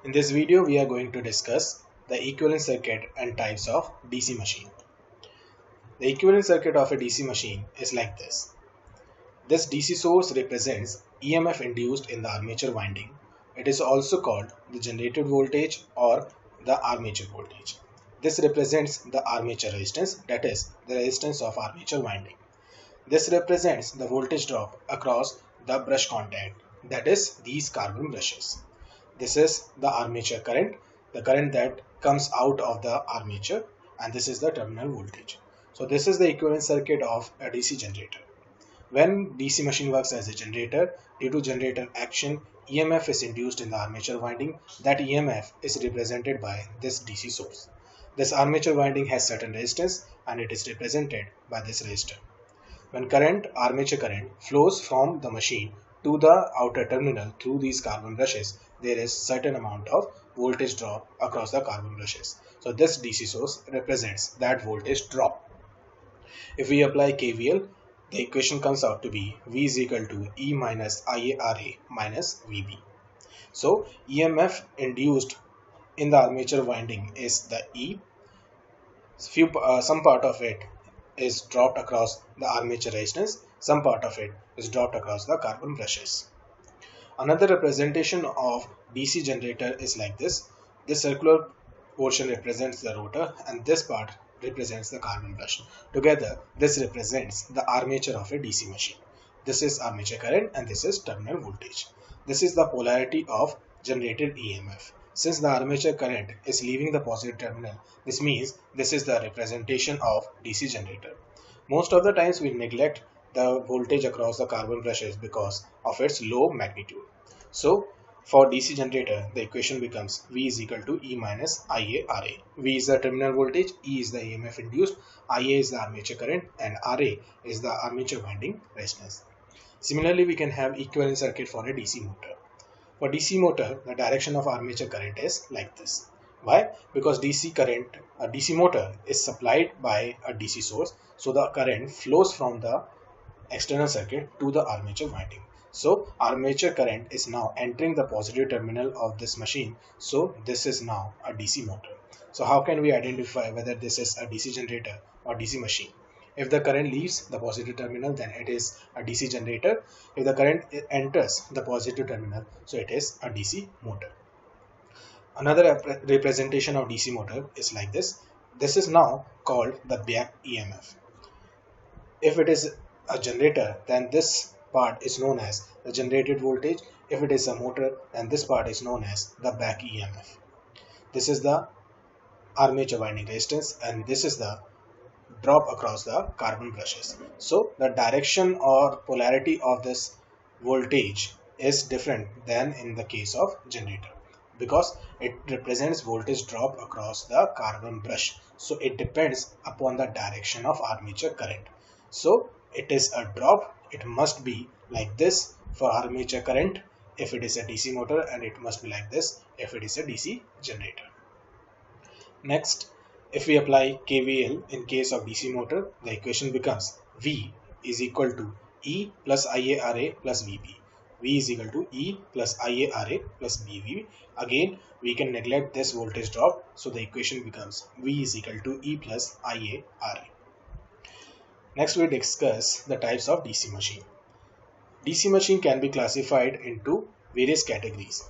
In this video, we are going to discuss the equivalent circuit and types of DC machine. The equivalent circuit of a DC machine is like this. This DC source represents EMF induced in the armature winding. It is also called the generated voltage or the armature voltage. This represents the armature resistance, that is, the resistance of armature winding. This represents the voltage drop across the brush contact, that is, these carbon brushes. This is the armature current, the current that comes out of the armature, and this is the terminal voltage. So this is the equivalent circuit of a DC generator. When DC machine works as a generator, due to generator action, EMF is induced in the armature winding. That EMF is represented by this DC source. This armature winding has certain resistance and it is represented by this resistor. When armature current, flows from the machine to the outer terminal through these carbon brushes, there is certain amount of voltage drop across the carbon brushes. So this DC source represents that voltage drop. If we apply KVL, the equation comes out to be V is equal to E minus IaRa minus VB. So EMF induced in the armature winding is the E. Some part of it is dropped across the armature resistance, some part of it is dropped across the carbon brushes. Another representation of DC generator is like this. This circular portion represents the rotor and this part represents the carbon brush. Together, this represents the armature of a DC machine. This is armature current and this is terminal voltage. This is the polarity of generated EMF. Since the armature current is leaving the positive terminal, this means this is the representation of DC generator. Most of the times we neglect the voltage across the carbon brushes because of its low magnitude. So for DC generator, the equation becomes V is equal to E minus IaRa. V is the terminal voltage, E is the EMF induced, Ia is the armature current, and Ra is the armature winding resistance. Similarly, we can have equivalent circuit for a DC motor. For DC motor, the direction of armature current is like this. Why? Because a DC motor is supplied by a DC source, so the current flows from the external circuit to the armature winding. So armature current is now entering the positive terminal of this machine. So this is now a DC motor. So how can we identify whether this is a DC generator or DC machine? If the current leaves the positive terminal, then it is a DC generator. If the current enters the positive terminal, so it is a DC motor. Another representation of DC motor is like this. This is now called the back EMF. If it is a generator, then this part is known as the generated voltage. If it is a motor, then this part is known as the back EMF. This is the armature winding resistance and this is the drop across the carbon brushes. So the direction or polarity of this voltage is different than in the case of generator because it represents voltage drop across the carbon brush. So it depends upon the direction of armature current. So it is a drop, it must be like this for armature current if it is a DC motor, and it must be like this if it is a DC generator. Next, if we apply KVL in case of DC motor, the equation becomes V is equal to E plus IaRa plus VB. V is equal to E plus IaRa plus VB. Again, we can neglect this voltage drop, so the equation becomes V is equal to E plus IaRa. Next, we discuss the types of DC machine. DC machine can be classified into various categories.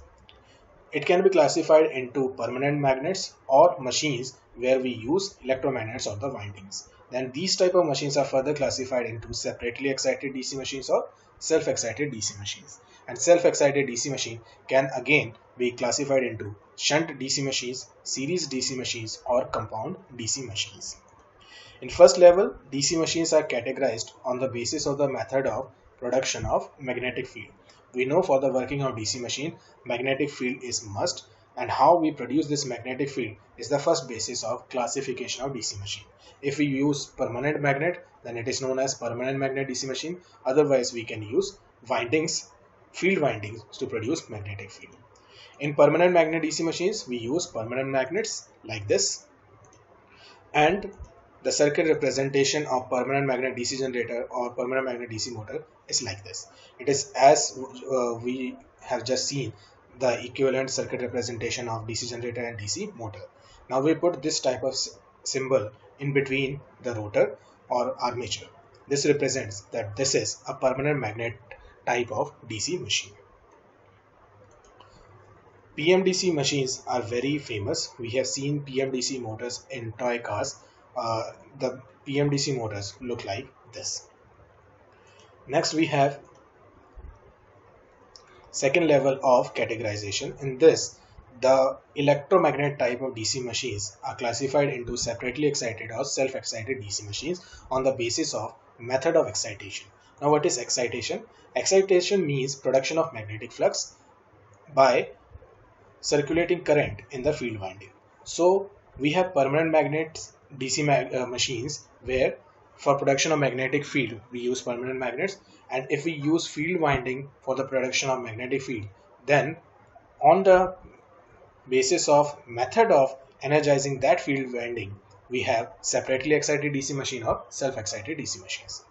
It can be classified into permanent magnets or machines where we use electromagnets on the windings. Then these type of machines are further classified into separately excited DC machines or self-excited DC machines. And self-excited DC machine can again be classified into shunt DC machines, series DC machines, or compound DC machines. In first level, DC machines are categorized on the basis of the method of production of magnetic field. We know for the working of DC machine, magnetic field is must, and how we produce this magnetic field is the first basis of classification of DC machine. If we use permanent magnet, then it is known as permanent magnet DC machine. Otherwise, we can use field windings to produce magnetic field. In permanent magnet DC machines, we use permanent magnets like this, and the circuit representation of permanent magnet DC generator or permanent magnet DC motor is like this. It is as we have just seen the equivalent circuit representation of DC generator and DC motor. Now we put this type of symbol in between the rotor or armature. This represents that this is a permanent magnet type of DC machine. PMDC machines are very famous. We have seen PMDC motors in toy cars. The PMDC motors look like this. Next we have second level of categorization. In this, the electromagnet type of DC machines are classified into separately excited or self-excited DC machines on the basis of method of excitation. Now what is excitation? Excitation means production of magnetic flux by circulating current in the field winding. So we have permanent magnets DC machines where for production of magnetic field we use permanent magnets, and if we use field winding for the production of magnetic field, then on the basis of method of energizing that field winding we have separately excited DC machine or self-excited DC machines.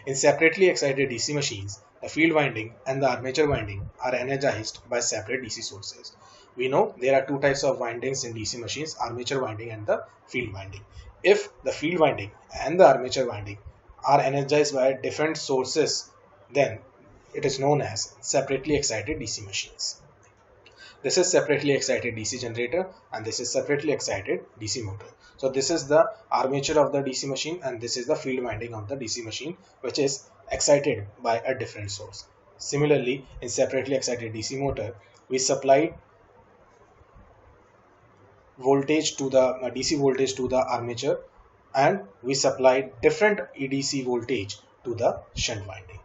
In separately excited DC machines, the field winding and the armature winding are energized by separate DC sources. We know there are two types of windings in DC machines, armature winding and the field winding. If the field winding and the armature winding are energized by different sources, then it is known as separately excited DC machines. This is separately excited DC generator and this is separately excited DC motor. So this is the armature of the DC machine and this is the field winding of the DC machine, which is excited by a different source. Similarly, in separately excited DC motor, we supply voltage to the DC voltage to the armature and we supply different EDC voltage to the shunt winding.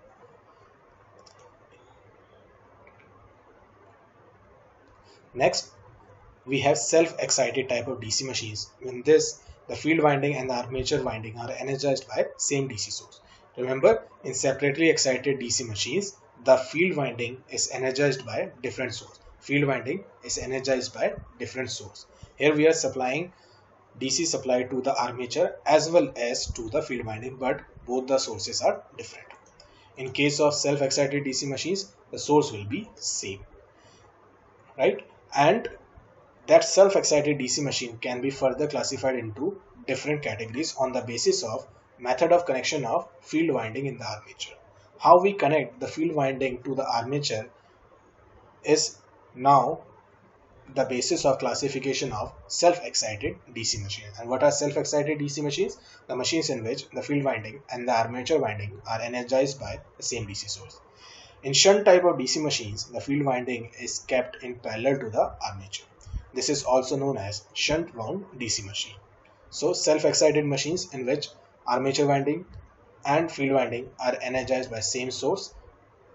Next, we have self-excited type of DC machines. In this, the field winding and the armature winding are energized by same DC source. Remember, in separately excited DC machines, the field winding is energized by different source. Field winding is energized by different source. Here we are supplying DC supply to the armature as well as to the field winding, but both the sources are different. In case of self-excited DC machines, the source will be same, right? And that self-excited DC machine can be further classified into different categories on the basis of method of connection of field winding in the armature. How we connect the field winding to the armature is now the basis of classification of self-excited DC machines. And what are self-excited DC machines? The machines in which the field winding and the armature winding are energized by the same DC source. In shunt type of DC machines, the field winding is kept in parallel to the armature. This is also known as shunt wound DC machine. So self-excited machines in which armature winding and field winding are energized by same source,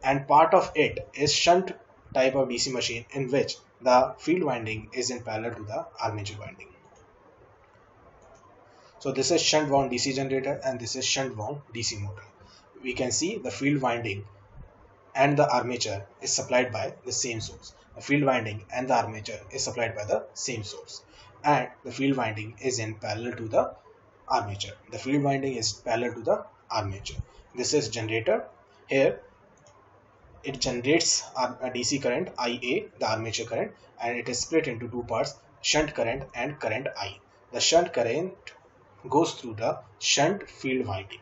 and part of it is shunt type of DC machine in which the field winding is in parallel to the armature winding. So this is shunt wound DC generator and this is shunt wound DC motor. We can see the field winding and the armature is supplied by the same source. The field winding and the armature is supplied by the same source, and the field winding is in parallel to the armature. The field winding is parallel to the armature. This is generator. Here it generates a DC current IA, the armature current, and it is split into two parts, shunt current and current I. The shunt current goes through the shunt field winding.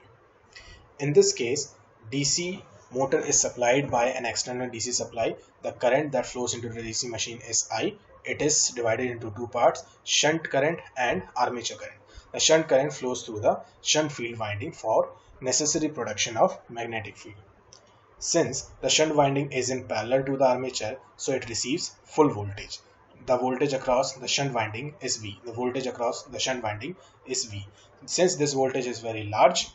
In this case, DC motor is supplied by an external DC supply. The current that flows into the DC machine is I. It is divided into two parts, shunt current and armature current. The shunt current flows through the shunt field winding for necessary production of magnetic field. Since the shunt winding is in parallel to the armature, so it receives full voltage. The voltage across the shunt winding is V. The voltage across the shunt winding is V. Since this voltage is very large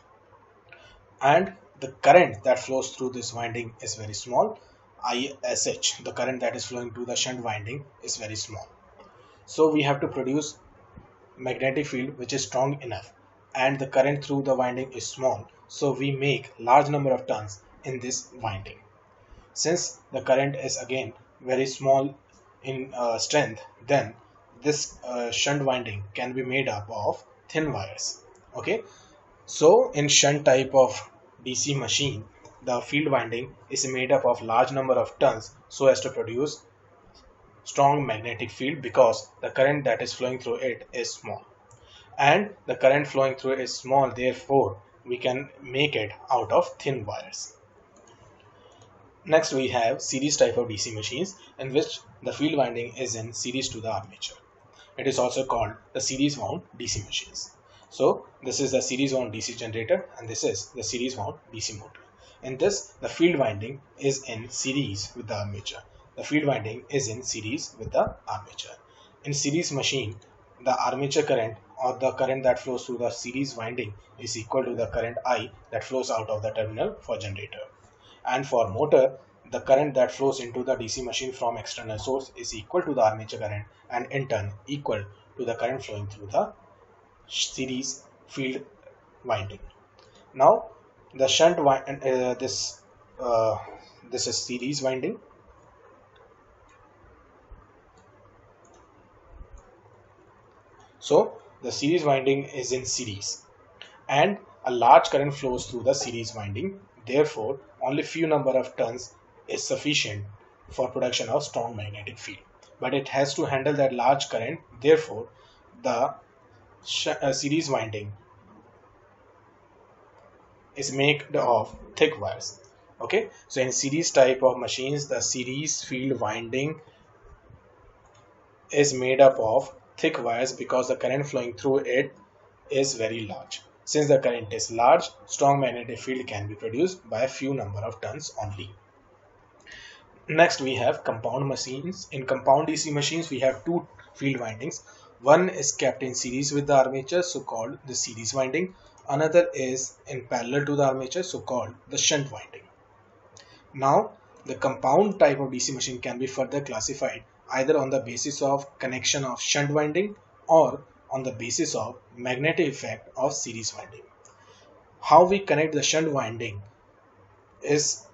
and the current that flows through this winding is very small, ISH, the current that is flowing to the shunt winding, is very small. So we have to produce magnetic field which is strong enough, and the current through the winding is small, so we make large number of turns in this winding. Since the current is again very small in strength, then this shunt winding can be made up of thin wires. Okay, so in shunt type of DC machine, the field winding is made up of large number of turns so as to produce strong magnetic field because the current that is flowing through it is small. And the current flowing through it is small, therefore we can make it out of thin wires. Next we have series type of DC machines in which the field winding is in series to the armature. It is also called the series wound DC machines. So this is the series wound DC generator and this is the series wound DC motor. In this, the field winding is in series with the armature. The field winding is in series with the armature. In series machine, the armature current or the current that flows through the series winding is equal to the current I that flows out of the terminal for generator. And for motor, the current that flows into the DC machine from external source is equal to the armature current and in turn equal to the current flowing through the series field winding. Now the shunt this is series winding. So the series winding is in series and a large current flows through the series winding. Therefore, only few number of turns is sufficient for production of strong magnetic field. But it has to handle that large current. Therefore, the series winding is made of thick wires. Okay, so in series type of machines, the series field winding is made up of thick wires because the current flowing through it is very large. Since the current is large, strong magnetic field can be produced by a few number of turns only. Next we have compound machines. In compound DC machines we have two field windings. One is kept in series with the armature, so called the series winding. Another is in parallel to the armature, so called the shunt winding. Now the compound type of DC machine can be further classified either on the basis of connection of shunt winding or on the basis of magnetic effect of series winding. How we connect the shunt winding is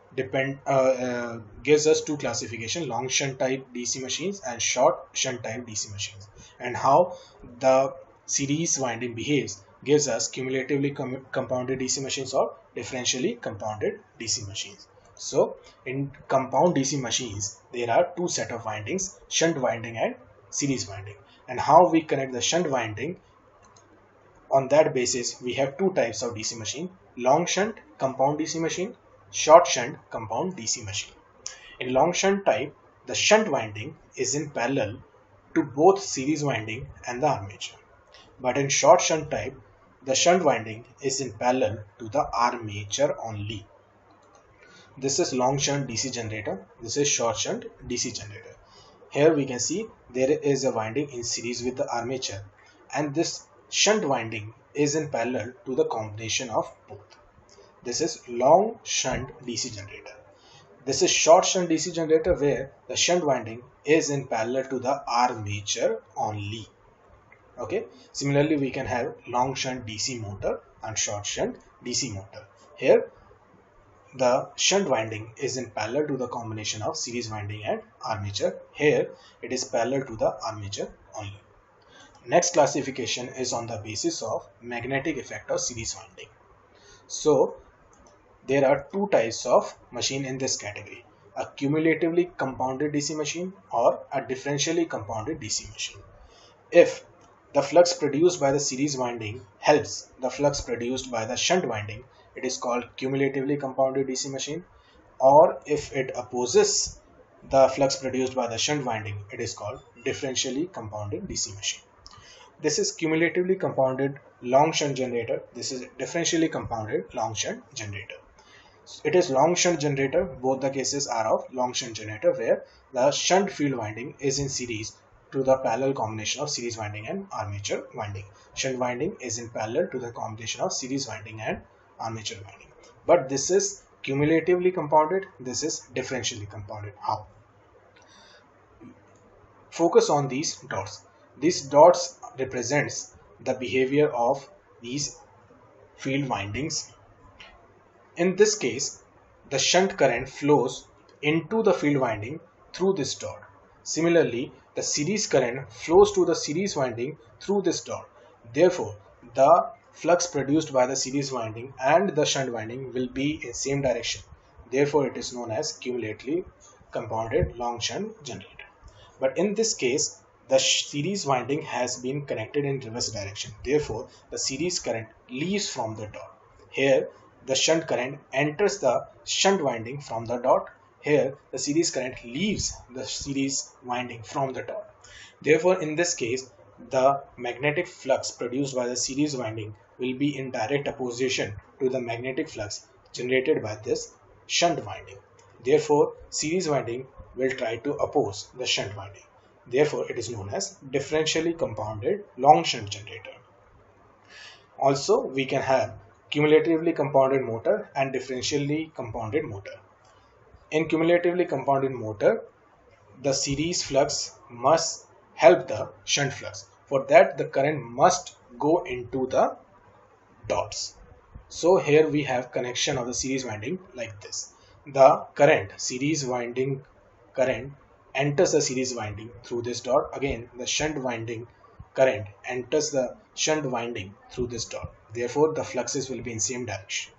gives us two classification: long shunt type DC machines and short shunt type DC machines. And how the series winding behaves gives us cumulatively compounded DC machines or differentially compounded DC machines. So in compound DC machines there are two set of windings: shunt winding and series winding. And how we connect the shunt winding, on that basis we have two types of DC machine: long shunt compound DC machine, short shunt compound DC machine. In long shunt type, the shunt winding is in parallel to both series winding and the armature. But in short shunt type, the shunt winding is in parallel to the armature only. This is long shunt DC generator. This is short shunt DC generator. Here we can see there is a winding in series with the armature, and this shunt winding is in parallel to the combination of both. This is long shunt DC generator. This is short shunt DC generator where the shunt winding is in parallel to the armature only. Okay. Similarly, we can have long shunt DC motor and short shunt DC motor. Here the shunt winding is in parallel to the combination of series winding and armature. Here it is parallel to the armature only. Next classification is on the basis of magnetic effect of series winding. So there are two types of machine in this category: a cumulatively compounded DC machine or a differentially compounded DC machine. If the flux produced by the series winding helps the flux produced by the shunt winding, it is called cumulatively compounded DC machine. Or if it opposes the flux produced by the shunt winding, it is called differentially compounded DC machine. This is cumulatively compounded long shunt generator. This is differentially compounded long shunt generator. It is long shunt generator. Both the cases are of long shunt generator where the shunt field winding is in series to the parallel combination of series winding and armature winding. Shunt winding is in parallel to the combination of series winding and armature winding. But this is cumulatively compounded. This is differentially compounded. How? Focus on these dots. These dots represents the behavior of these field windings. In this case, the shunt current flows into the field winding through this dot. Similarly, the series current flows to the series winding through this dot. Therefore, the flux produced by the series winding and the shunt winding will be in same direction. Therefore, it is known as cumulatively compounded long shunt generator. But in this case, the series winding has been connected in reverse direction. Therefore, the series current leaves from the dot. Here, the shunt current enters the shunt winding from the dot. Here, the series current leaves the series winding from the dot. Therefore, in this case, the magnetic flux produced by the series winding will be in direct opposition to the magnetic flux generated by this shunt winding. Therefore, series winding will try to oppose the shunt winding. Therefore, it is known as differentially compounded long shunt generator. Also, we can have cumulatively compounded motor and differentially compounded motor. In cumulatively compounded motor, the series flux must help the shunt flux. For that, the current must go into the dots. So here we have connection of the series winding like this. The current, series winding current enters the series winding through this dot. Again, the shunt winding current enters the shunt winding through this dot. Therefore, the fluxes will be in same direction.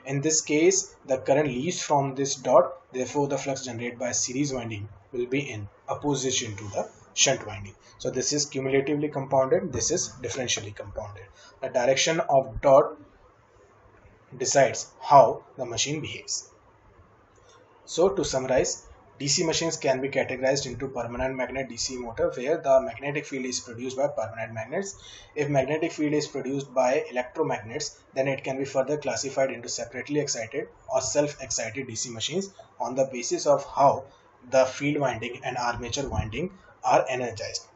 In this case, the current leaves from this dot, therefore the flux generated by series winding will be in opposition to the shunt winding. So this is cumulatively compounded, this is differentially compounded. The direction of dot decides how the machine behaves. So to summarize, DC machines can be categorized into permanent magnet DC motor, where the magnetic field is produced by permanent magnets. If magnetic field is produced by electromagnets, then it can be further classified into separately excited or self-excited DC machines on the basis of how the field winding and armature winding are energized.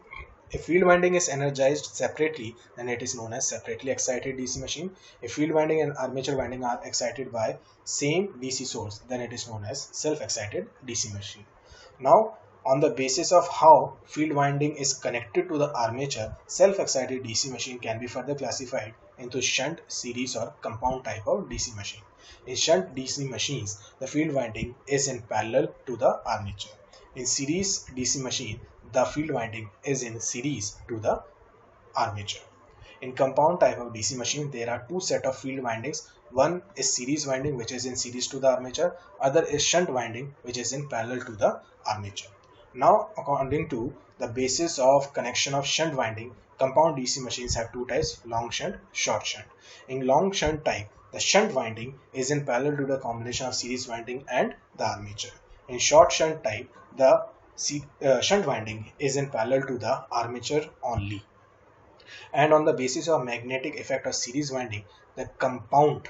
If field winding is energized separately, then it is known as separately excited DC machine. If field winding and armature winding are excited by same DC source, then it is known as self-excited DC machine. Now, on the basis of how field winding is connected to the armature, self-excited DC machine can be further classified into shunt, series or compound type of DC machine. In shunt DC machines, the field winding is in parallel to the armature. In series DC machine, the field winding is in series to the armature. In compound type of DC machine, there are two set of field windings. One is series winding, which is in series to the armature. Other is shunt winding, which is in parallel to the armature. Now, according to the basis of connection of shunt winding, compound DC machines have two types: long shunt, short shunt. In long shunt type, the shunt winding is in parallel to the combination of series winding and the armature. In short shunt type, the shunt winding is in parallel to the armature only. And on the basis of magnetic effect of series winding, the compound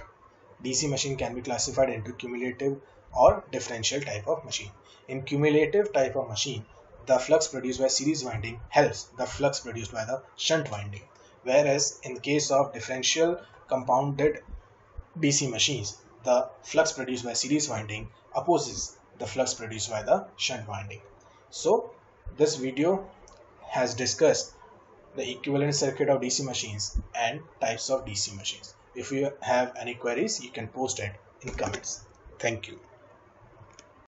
DC machine can be classified into cumulative or differential type of machine. In cumulative type of machine, the flux produced by series winding helps the flux produced by the shunt winding. Whereas in case of differential compounded DC machines, the flux produced by series winding opposes the flux produced by the shunt winding. So this video has discussed the equivalent circuit of DC machines and types of DC machines. If you have any queries, you can post it in comments. Thank you.